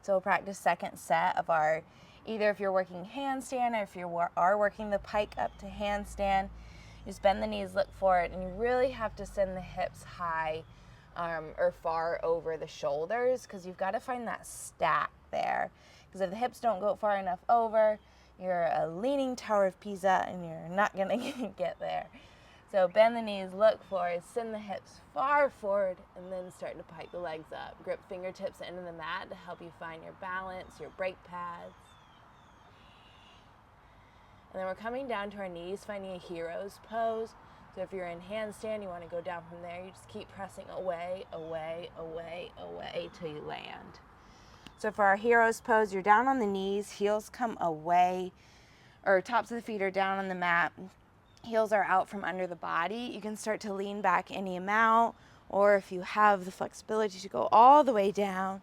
So we'll practice second set of our, either if you're working handstand or if you are working the pike up to handstand, just bend the knees, look forward, and you really have to send the hips high or far over the shoulders, because you've got to find that stack there. Because if the hips don't go far enough over, you're a leaning Tower of Pisa and you're not going to get there. So bend the knees, look forward, send the hips far forward, and then start to pike the legs up. Grip fingertips into the mat to help you find your balance, your brake pads. And then we're coming down to our knees, finding a hero's pose. So if you're in handstand, you want to go down from there. You just keep pressing away, away, away, away till you land. So for our hero's pose, you're down on the knees, heels come away, or tops of the feet are down on the mat. Heels are out from under the body. You can start to lean back any amount, or if you have the flexibility to go all the way down,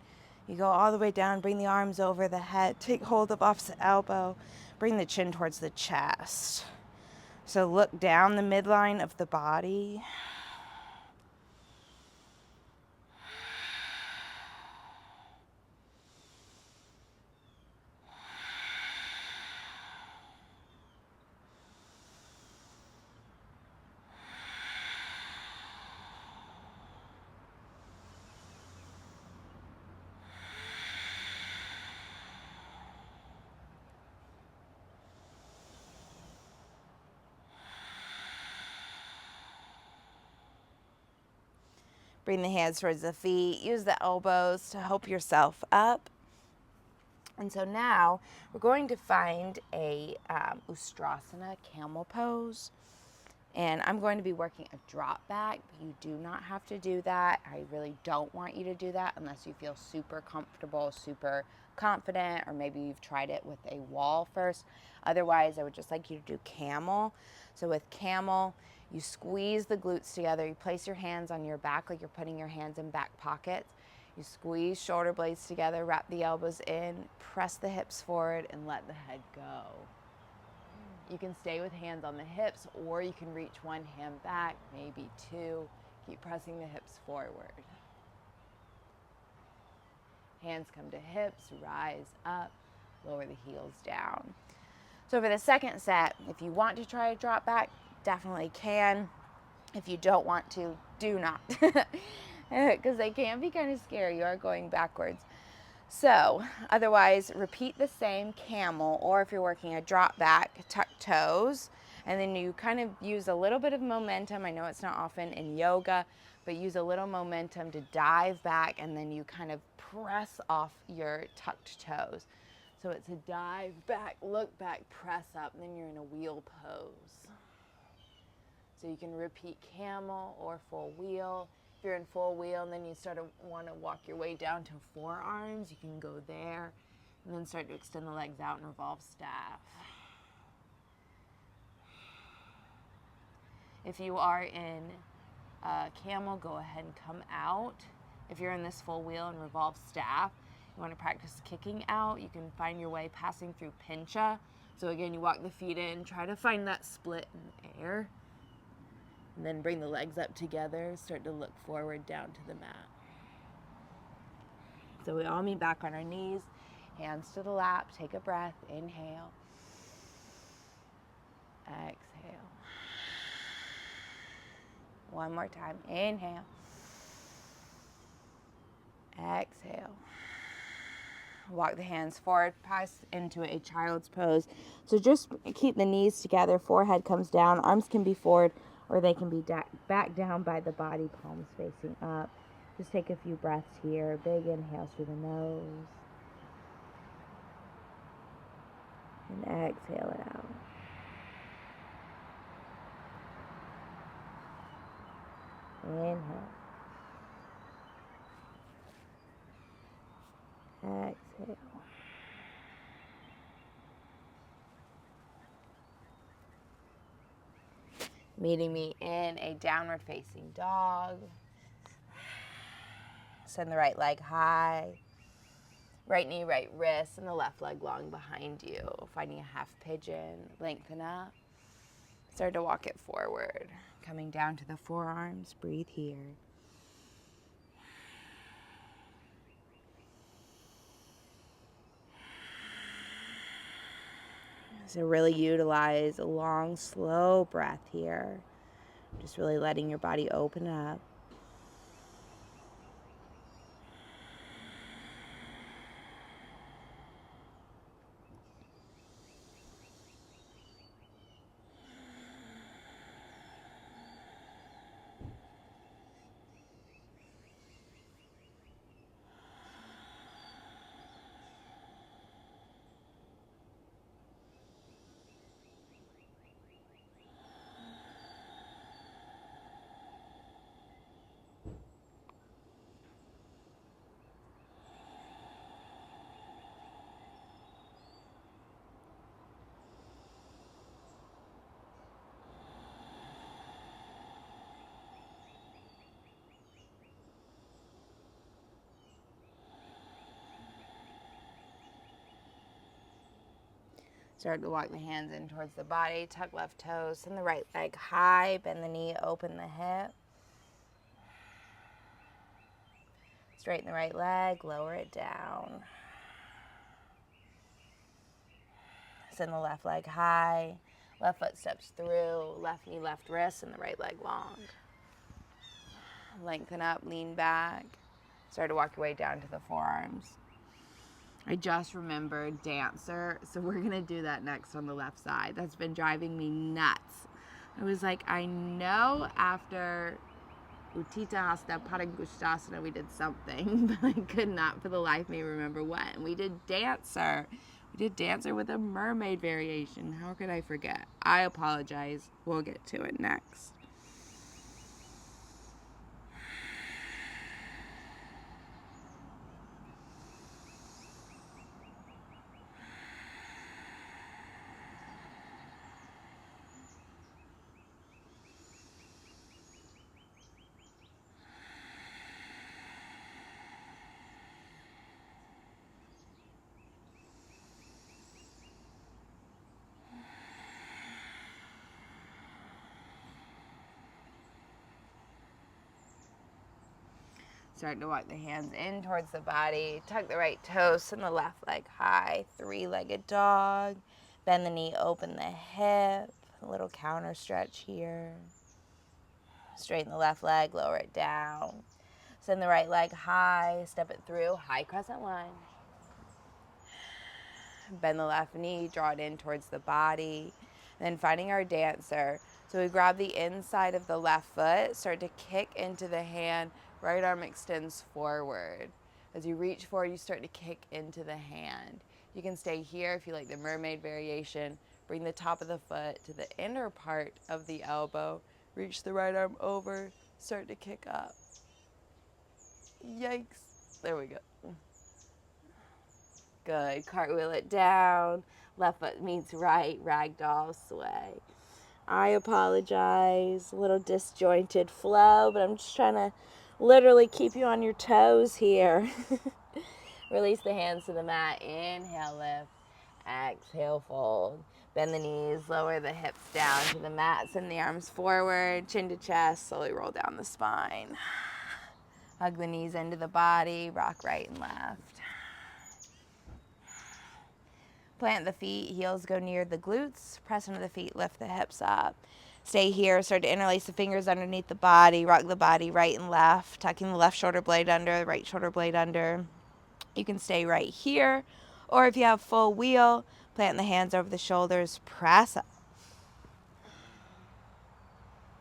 You go all the way down, bring the arms over the head, take hold of opposite elbow, bring the chin towards the chest. So look down the midline of the body. Bring the hands towards the feet. Use the elbows to help yourself up. And so now we're going to find a Ustrasana camel pose. And I'm going to be working a drop back. You do not have to do that. I really don't want you to do that unless you feel super comfortable, super confident, or maybe you've tried it with a wall first. Otherwise, I would just like you to do camel. So with camel, you squeeze the glutes together. You place your hands on your back like you're putting your hands in back pockets. You squeeze shoulder blades together, wrap the elbows in, press the hips forward, and let the head go. You can stay with hands on the hips, or you can reach one hand back, maybe two. Keep pressing the hips forward. Hands come to hips, rise up, lower the heels down. So for the second set, if you want to try a drop back, definitely can. If you don't want to, do not. Because they can be kind of scary. You are going backwards. So otherwise, repeat the same camel, or if you're working a drop back, tuck toes, and then you kind of use a little bit of momentum. I know it's not often in yoga, but use a little momentum to dive back, and then you kind of press off your tucked toes. So it's a dive back, look back, press up, and then you're in a wheel pose. So you can repeat camel or full wheel. If you're in full wheel and then you want to walk your way down to forearms, you can go there and then start to extend the legs out and revolve staff. If you are in camel, go ahead and come out. If you're in this full wheel and revolve staff, you want to practice kicking out. You can find your way passing through pincha. So again, you walk the feet in, try to find that split in the air. And then bring the legs up together, start to look forward down to the mat. So we all meet back on our knees, hands to the lap, take a breath, inhale, exhale. One more time, inhale, exhale. Walk the hands forward, press into a child's pose. So just keep the knees together, forehead comes down, arms can be forward, or they can be back down by the body, palms facing up. Just take a few breaths here. Big inhale through the nose. And exhale it out. Inhale. Exhale. Meeting me in a downward facing dog. Send the right leg high. Right knee, right wrist, and the left leg long behind you. Finding a half pigeon, lengthen up. Start to walk it forward. Coming down to the forearms, breathe here. So really utilize a long, slow breath here. Just really letting your body open up. Start to walk the hands in towards the body. Tuck left toes. Send the right leg high. Bend the knee. Open the hip. Straighten the right leg. Lower it down. Send the left leg high. Left foot steps through. Left knee, left wrist, and the right leg long. Lengthen up. Lean back. Start to walk your way down to the forearms. I just remembered dancer, so we're going to do that next on the left side. That's been driving me nuts. I was like, I know after Utthita Hasta Padangusthasana we did something, but I could not for the life of me remember what. And we did dancer. We did dancer with a mermaid variation. How could I forget? I apologize. We'll get to it next. Start to walk the hands in towards the body. Tuck the right toes, send the left leg high. Three-legged dog. Bend the knee, open the hip. A little counter stretch here. Straighten the left leg, lower it down. Send the right leg high. Step it through. High crescent lunge. Bend the left knee, draw it in towards the body. Then finding our dancer. So we grab the inside of the left foot, start to kick into the hand. Right arm extends forward. As you reach forward, you start to kick into the hand. You can stay here if you like the mermaid variation. Bring the top of the foot to the inner part of the elbow. Reach the right arm over, start to kick up. Yikes. There we go. Good. Cartwheel it down. Left foot meets right. Ragdoll sway. I apologize. A little disjointed flow, but I'm just trying to literally keep you on your toes here. Release the hands to the mat. Inhale, lift. Exhale, fold. Bend the knees. Lower the hips down to the mat. Send the arms forward. Chin to chest. Slowly roll down the spine. Hug the knees into the body. Rock right and left. Plant the feet, heels go near the glutes, press into the feet, lift the hips up. Stay here, start to interlace the fingers underneath the body, rock the body right and left, tucking the left shoulder blade under, the right shoulder blade under. You can stay right here, or if you have full wheel, plant the hands over the shoulders, press up.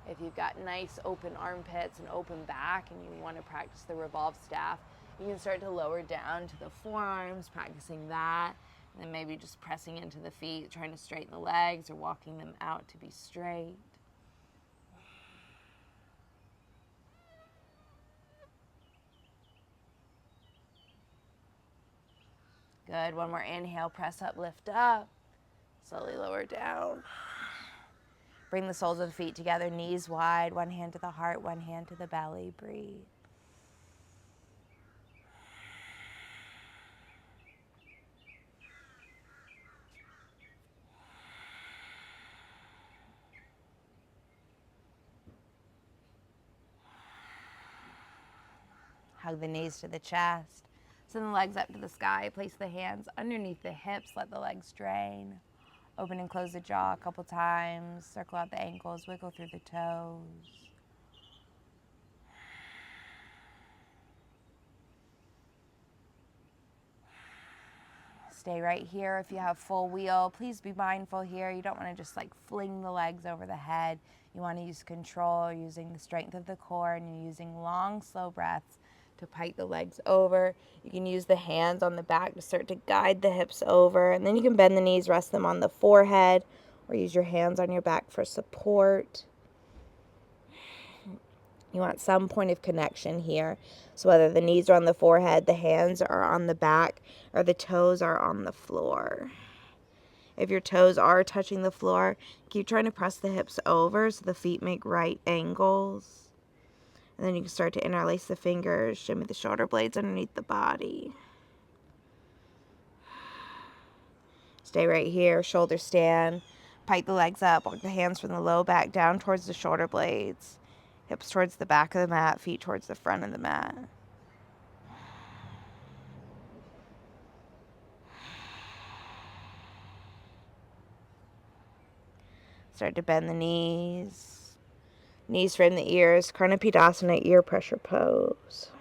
If you've got nice open armpits and open back and you want to practice the revolve staff, you can start to lower down to the forearms, practicing that. And then maybe just pressing into the feet, trying to straighten the legs or walking them out to be straight. Good. One more inhale, press up, lift up. Slowly lower down. Bring the soles of the feet together, knees wide, one hand to the heart, one hand to the belly. Breathe. Hug the knees to the chest. Send the legs up to the sky. Place the hands underneath the hips. Let the legs drain. Open and close the jaw a couple times. Circle out the ankles. Wiggle through the toes. Stay right here. If you have full wheel, please be mindful here. You don't want to just like fling the legs over the head. You want to use control, using the strength of the core, and you're using long, slow breaths to pike the legs over. You can use the hands on the back to start to guide the hips over, and then you can bend the knees, rest them on the forehead, or use your hands on your back for support. You want some point of connection here. So whether the knees are on the forehead, the hands are on the back, or the toes are on the floor. If your toes are touching the floor, keep trying to press the hips over so the feet make right angles. And then you can start to interlace the fingers, shimmy the shoulder blades underneath the body. Stay right here, shoulder stand. Pike the legs up, walk the hands from the low back down towards the shoulder blades. Hips towards the back of the mat, feet towards the front of the mat. Start to bend the knees. Knees frame the ears, Karnapidasana, ear pressure pose.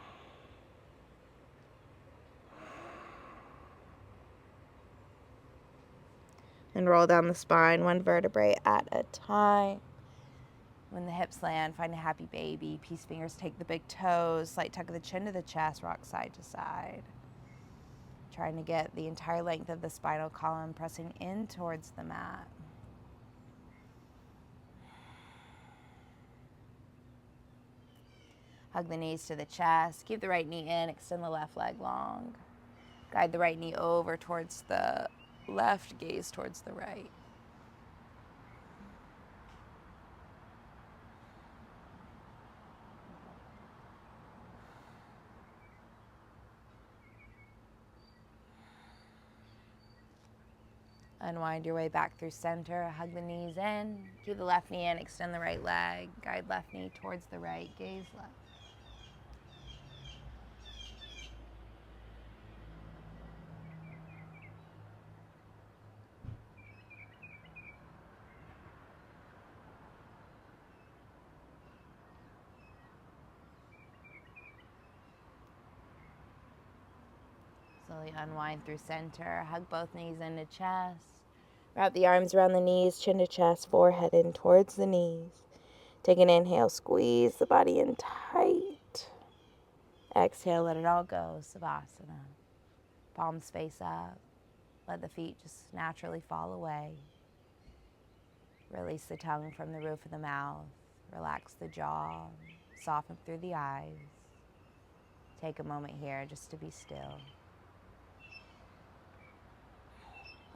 And roll down the spine, one vertebrae at a time. When the hips land, find a happy baby. Peace fingers take the big toes, slight tuck of the chin to the chest, rock side to side. Trying to get the entire length of the spinal column pressing in towards the mat. Hug the knees to the chest. Keep the right knee in, extend the left leg long. Guide the right knee over towards the left, gaze towards the right. Unwind your way back through center. Hug the knees in. Keep the left knee in. Extend the right leg. Guide left knee towards the right. Gaze left. Slowly unwind through center. Hug both knees into chest. Wrap the arms around the knees, chin to chest, forehead in towards the knees. Take an inhale, squeeze the body in tight. Exhale, let it all go, Savasana. Palms face up. Let the feet just naturally fall away. Release the tongue from the roof of the mouth. Relax the jaw. Soften through the eyes. Take a moment here just to be still.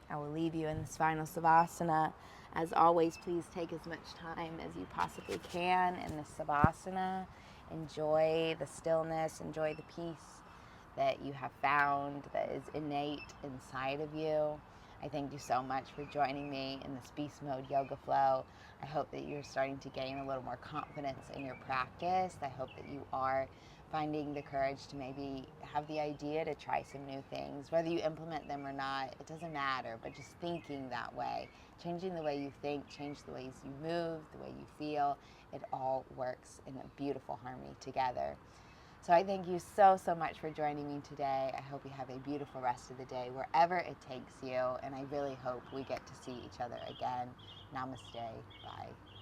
I will leave you in this final Savasana. As always, please take as much time as you possibly can in this Savasana. Enjoy the stillness, enjoy the peace that you have found that is innate inside of you. I thank you so much for joining me in this beast mode yoga flow. I hope that you're starting to gain a little more confidence in your practice. I hope that you are finding the courage to maybe have the idea to try some new things. Whether you implement them or not, it doesn't matter, but just thinking that way, changing the way you think, change the ways you move, the way you feel, it all works in a beautiful harmony together. So I thank you so, so much for joining me today. I hope you have a beautiful rest of the day, wherever it takes you, and I really hope we get to see each other again. Namaste. Bye.